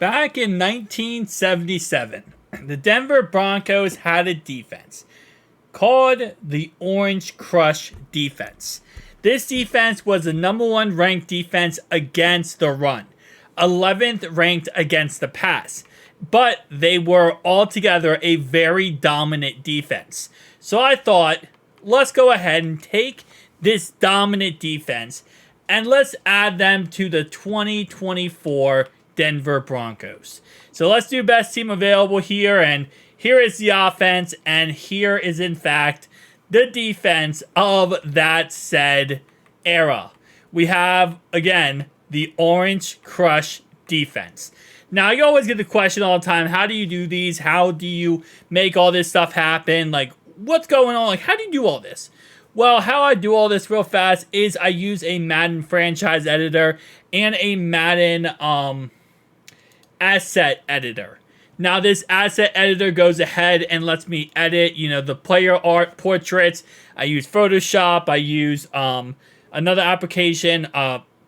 Back in 1977, the Denver Broncos had a defense called the Orange Crush defense. This defense was the number one ranked defense against the run, 11th ranked against the pass, but they were altogether a very dominant defense. So I thought, let's go ahead and take this dominant defense and let's add them to the 2024 Denver Broncos. So let's do best team available here, and here is the offense, and here is in fact the defense of that said era. We have, again, the Orange Crush defense. Now, you always get the question all the time, how do you do these? How do you make all this stuff happen? Like, what's going on? Like, how do you do all this? Well, how I do all this real fast is I use a Madden franchise editor and a Madden asset editor. Now, this asset editor goes ahead and lets me edit, the player art portraits. I use Photoshop. I use another application,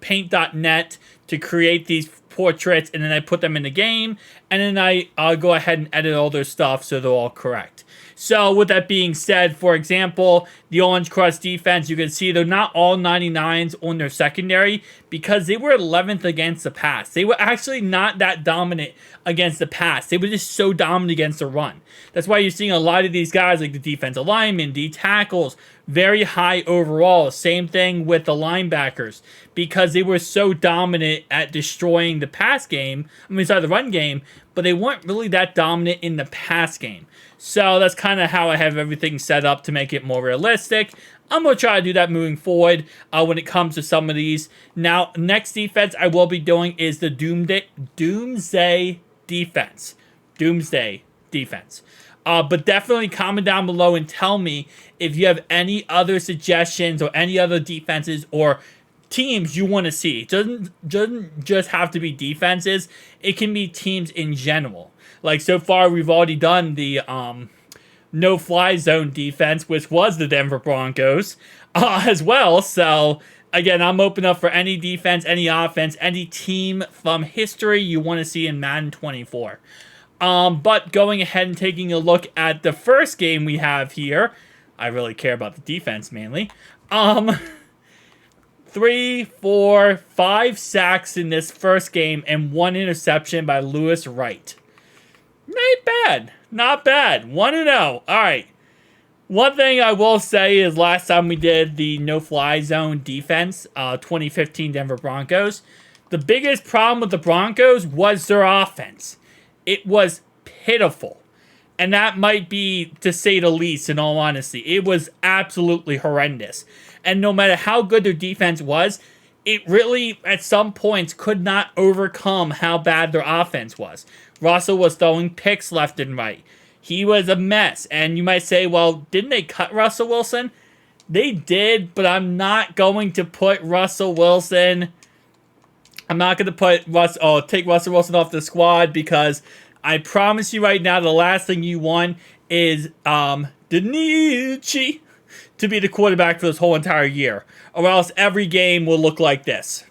paint.net, to create these portraits, and then I put them in the game, and then I'll go ahead and edit all their stuff so they're all correct. So with that being said, for example, the Orange Crush defense, you can see they're not all 99s on their secondary because they were 11th against the pass. They were actually not that dominant against the pass. They were just so dominant against the run. That's why you're seeing a lot of these guys like the defensive linemen, the tackles, very high overall. Same thing with the linebackers because they were so dominant at destroying the pass game. The run game, but they weren't really that dominant in the pass game. So that's kind of how I have everything set up to make it more realistic. I'm going to try to do that moving forward when it comes to some of these. Now, next defense I will be doing is the Doomsday defense. Doomsday defense. But definitely comment down below and tell me if you have any other suggestions or any other defenses or teams you want to see. It doesn't just have to be defenses. It can be teams in general. Like, so far, we've already done the no-fly zone defense, which was the Denver Broncos, as well. So, again, I'm open up for any defense, any offense, any team from history you want to see in Madden 24. But going ahead and taking a look at the first game we have here, I really care about the defense mainly. 3, 4, 5 sacks in this first game and 1 interception by Lewis Wright. Not bad. Not bad. 1-0. All right. One thing I will say is last time we did the no-fly zone defense, 2015 Denver Broncos, the biggest problem with the Broncos was their offense. It was pitiful. And that might be, to say the least, in all honesty. It was absolutely horrendous. And no matter how good their defense was, it really, at some points, could not overcome how bad their offense was. Russell was throwing picks left and right. He was a mess. And you might say, well, didn't they cut Russell Wilson? They did, but I'm not going to put Russell Wilson... I'm not going to take Russell Wilson off the squad because I promise you right now, the last thing you want is Danichi to be the quarterback for this whole entire year. Or else every game will look like this.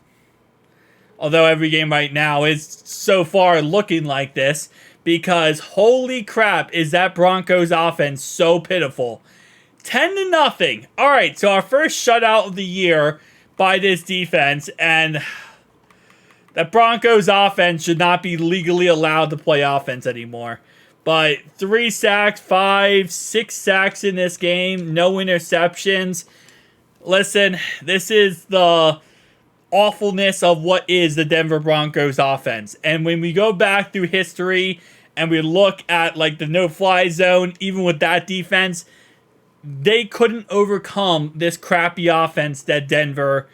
Although every game right now is so far looking like this. Because holy crap, is that Broncos offense so pitiful. 10-0. Alright, so our first shutout of the year by this defense. And that Broncos offense should not be legally allowed to play offense anymore. But 3 sacks, 5, 6 sacks in this game. No interceptions. Listen, this is the awfulness of what is the Denver Broncos offense. And when we go back through history and we look at like the no-fly zone, even with that defense, they couldn't overcome this crappy offense that Denver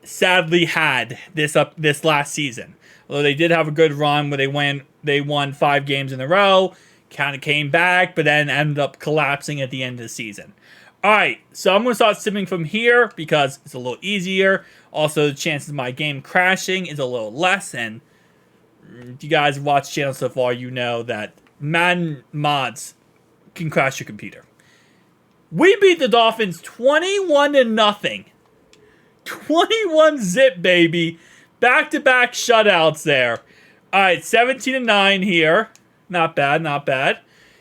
sadly had this last season. Although they did have a good run where they won 5 games in a row, kind of came back, but then ended up collapsing at the end of the season. Alright, so I'm going to start simming from here because it's a little easier. Also, the chances of my game crashing is a little less, and if you guys have watched the channel so far, you know that Madden mods can crash your computer. We beat the Dolphins 21-0. 21 zip, baby. Back-to-back shutouts there. All right, 17-9 here. Not bad, not bad.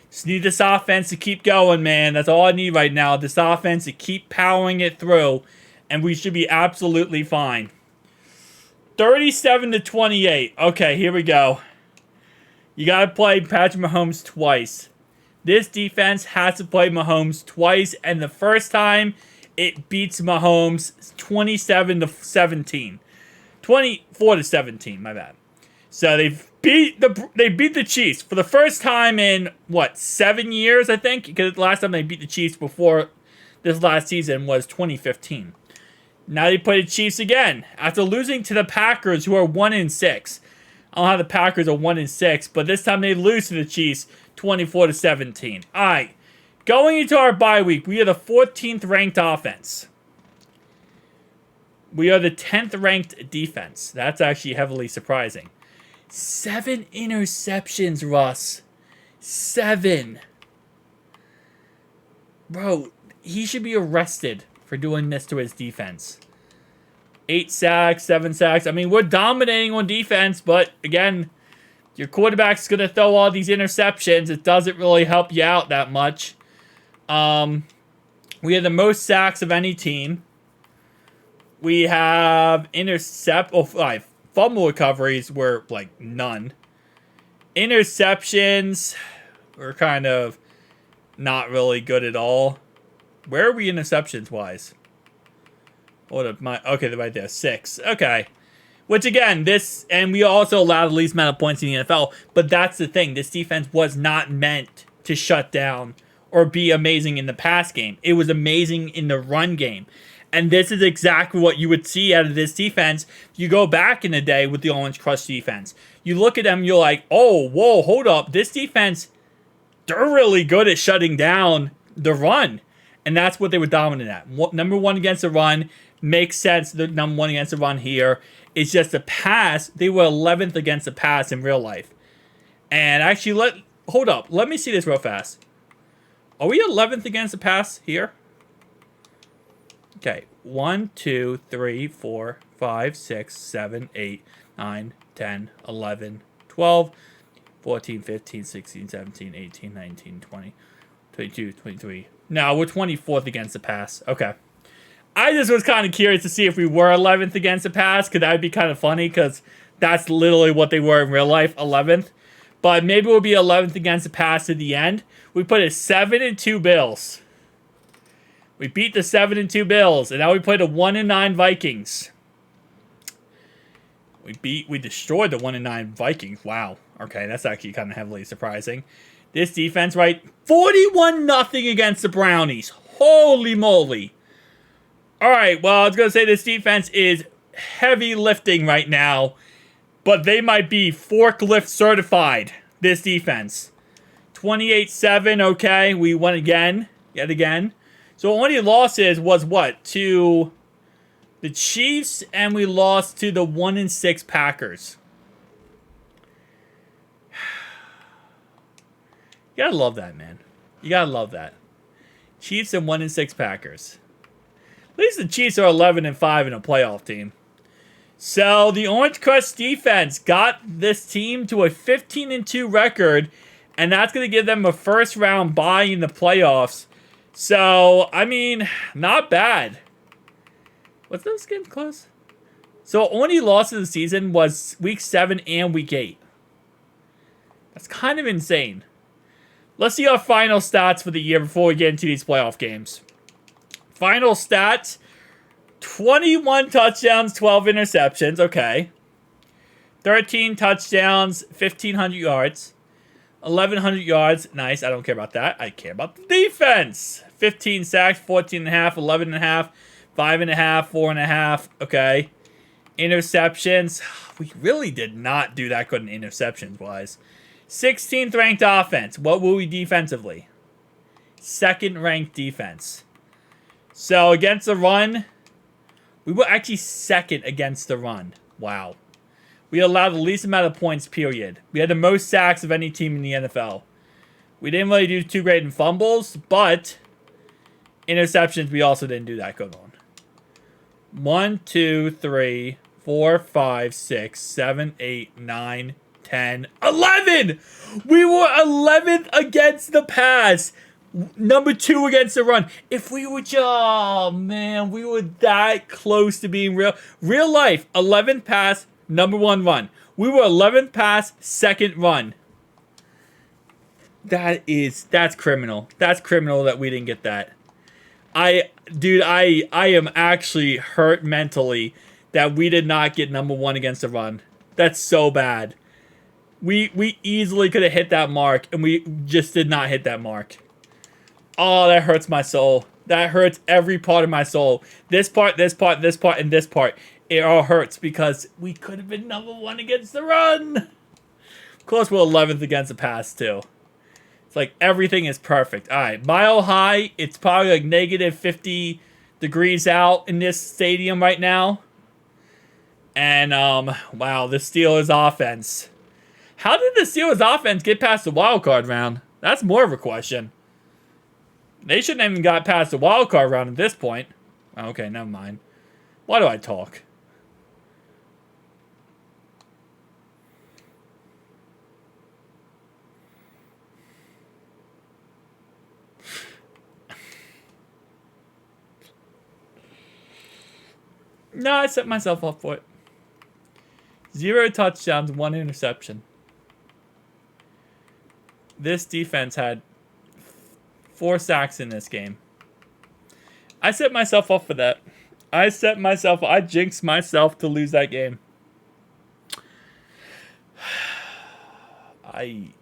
Just need this offense to keep going, man. That's all I need right now. This offense to keep powering it through, and we should be absolutely fine. 37-28. Okay, here we go. You got to play Patrick Mahomes twice. This defense has to play Mahomes twice, and the first time it beats Mahomes 27-17. 24-17, my bad. So they beat the Chiefs for the first time in what, 7 years, I think, because the last time they beat the Chiefs before this last season was 2015. Now they play the Chiefs again after losing to the Packers, who are 1-6. I don't know how the Packers are 1-6, but this time they lose to the Chiefs 24-17. All right, going into our bye week, we are the 14th ranked offense. We are the 10th ranked defense. That's actually heavily surprising. 7 interceptions, Russ. 7. Bro, he should be arrested for doing this to his defense. 8 sacks, 7 sacks. I mean, we're dominating on defense, but again, your quarterback's going to throw all these interceptions. It doesn't really help you out that much. We have the most sacks of any team. We have fumble recoveries were like none. Interceptions were kind of not really good at all. Where are we interceptions wise? Okay, they're right there. 6. Okay. Which again, and we also allowed the least amount of points in the NFL, but that's the thing. This defense was not meant to shut down or be amazing in the pass game. It was amazing in the run game. And this is exactly what you would see out of this defense. You go back in the day with the Orange Crush defense. You look at them, you're like, oh, whoa, hold up. This defense, they're really good at shutting down the run. And that's what they were dominant at. Number 1 against the run. Makes sense. They're number 1 against the run here. It's just the pass. They were 11th against the pass in real life. And actually, hold up. Let me see this real fast. Are we 11th against the pass here? Okay, 1, 2, 3, 4, 5, 6, 7, 8, 9, 10, 11, 12, 14, 15, 16, 17, 18, 19, 20, 22, 23. No, we're 24th against the pass. Okay. I just was kind of curious to see if we were 11th against the pass, because that would be kind of funny, because that's literally what they were in real life, 11th. But maybe we'll be 11th against the pass at the end. We put a 7-2 Bills. We beat the 7-2 Bills, and now we play the 1-9 Vikings. We destroyed the 1-9 Vikings. Wow. Okay, that's actually kind of heavily surprising. This defense, right? 41-0 against the Brownies. Holy moly. All right, well, I was going to say this defense is heavy lifting right now, but they might be forklift certified, this defense. 28-7, okay, we won yet again. So only losses was what? To the Chiefs, and we lost to the 1-6 Packers. You gotta love that, man. You gotta love that. Chiefs and 1-6 Packers. At least the Chiefs are 11-5 in a playoff team. So the Orange Crush defense got this team to a 15-2 record, and that's going to give them a first-round bye in the playoffs. So, I mean, not bad. Was those games close? So, only losses of the season was Week 7 and Week 8. That's kind of insane. Let's see our final stats for the year before we get into these playoff games. Final stats, 21 touchdowns, 12 interceptions. Okay. 13 touchdowns, 1,500 yards. 1,100 yards. Nice. I don't care about that. I care about the defense. 15 sacks, 14.5, 11.5, 5.5, 4.5. Okay. Interceptions. We really did not do that good in interceptions-wise. 16th ranked offense. What were we defensively? 2nd ranked defense. So against the run, we were actually 2nd against the run. Wow. We allowed the least amount of points, period. We had the most sacks of any team in the NFL. We didn't really do too great in fumbles, but interceptions we also didn't do that good on. 1, 2, 3, 4, 5, 6, 7, 8, 9, 10, 11! We were 11th against the pass. Number 2 against the run. If we were just, oh man, we were that close to being real life. 11th pass, number 1 run. We were 11th pass, 2nd run. That's criminal. That's criminal that we didn't get that. Dude, I am actually hurt mentally that we did not get number 1 against the run. That's so bad. We easily could have hit that mark, and we just did not hit that mark. Oh, that hurts my soul. That hurts every part of my soul. This part, this part, this part, and this part. It all hurts because we could have been number 1 against the run. Of course, we're 11th against the pass, too. It's like everything is perfect. All right, Mile High. It's probably like negative 50 degrees out in this stadium right now. And, wow, the Steelers offense. How did the Steelers offense get past the wild card round? That's more of a question. They shouldn't have even got past the wild card round at this point. Okay, never mind. Why do I talk? No, I set myself up for it. 0 touchdowns, 1 interception. This defense had 4 sacks in this game. I set myself up for that. I jinxed myself to lose that game. I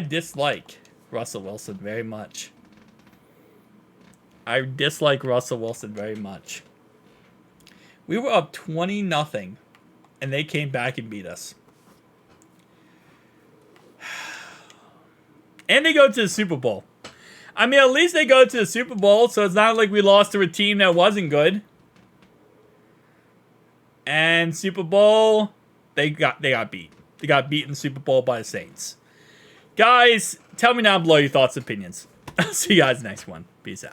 dislike Russell Wilson very much. I dislike Russell Wilson very much. We were up 20-0, and they came back and beat us. And they go to the Super Bowl. I mean, at least they go to the Super Bowl, so it's not like we lost to a team that wasn't good. And Super Bowl, they got beat. They got beat in the Super Bowl by the Saints. Guys, tell me down below your thoughts and opinions. I'll see you guys next one. Peace out.